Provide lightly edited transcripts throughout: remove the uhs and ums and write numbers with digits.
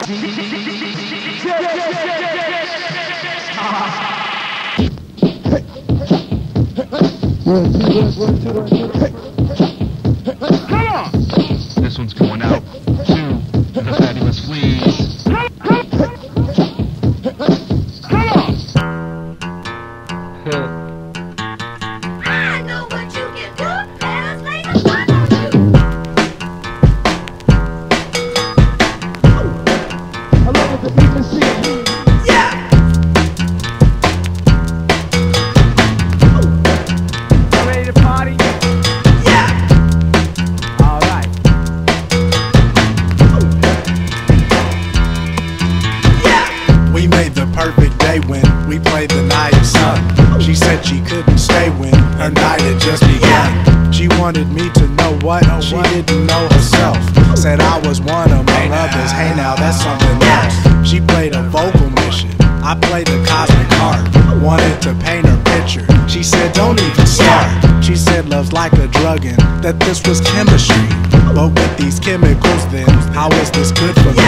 Come on! This one's going out to the fabulous Fleas. Come on! I know what you can do. Let us lay the fun on you. Along with the people see. Ready to party? Yeah! Alright. Yeah! We made the perfect day when we played the night sun. She said she couldn't stay when her night had just begun. She wanted me to know what she didn't know herself. Said I was one among others, hey now that's something else. She played a vocal mission, I played the cosmic heart. Wanted to paint her picture, she said don't even start. She said love's like a drug and that this was chemistry. But with these chemicals then, how is this good for me?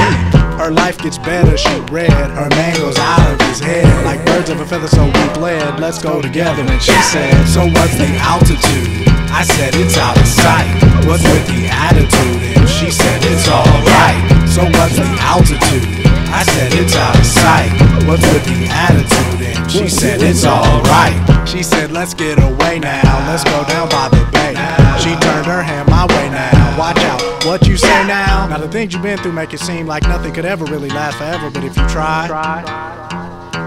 Her life gets better, she read, her man goes out of his head. Like birds of a feather so we bled, let's go together. And she said, so what's the altitude? I said it's out of sight. What's with the attitude? And she said it's alright. So what's the altitude? I said it's out of sight. What's with the attitude? And she said it's alright. She said let's get away now, let's go down by the bay. She turned her hand my way now, watch out what you say now. Now the things you've been through make it seem like nothing could ever really last forever. But if you try,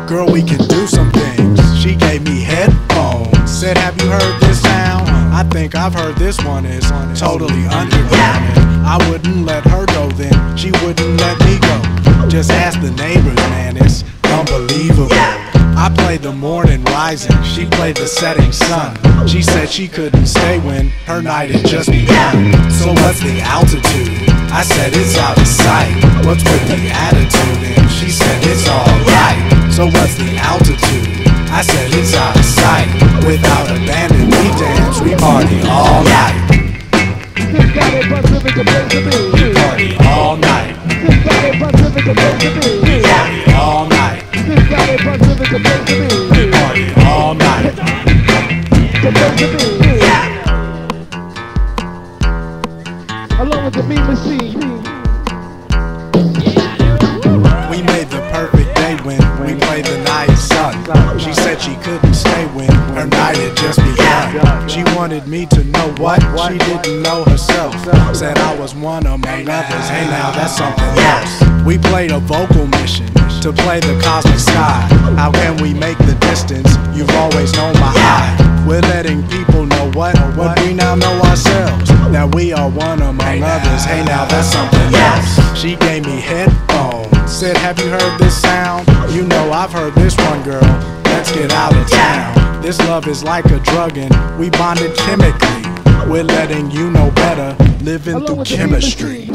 girl, we can do some things. She gave me headphones, said have you heard this sound? I think I've heard this one is totally underground. And I wouldn't let her go then, she wouldn't let me go. Just ask the neighbors, man, it's unbelievable. I played the morning rising, she played the setting sun. She said she couldn't stay when her night had just begun. So what's the altitude? I said it's out of sight. What's with the attitude? And she said it's alright. So what's the altitude? I said it's out of sight. Without abandon, we dance, we party all night. We party all night. We party all night. We party all night. Along with the beat machine. We made the perfect day when we played the night sun. She said she couldn't stay when her night had just begun. She wanted me to know what she didn't know herself. Said I was one among others, hey now that's something else. We played a vocal mission to play the cosmic sky. How can we make the distance? You've always known my eye. We're letting people know what we now know ourselves. That we are one among others, hey now that's something else. She gave me headphones, said have you heard this sound? You know I've heard this one, girl, let's get out of town. This love is like a drug and we bonded chemically. We're letting you know better, living through chemistry.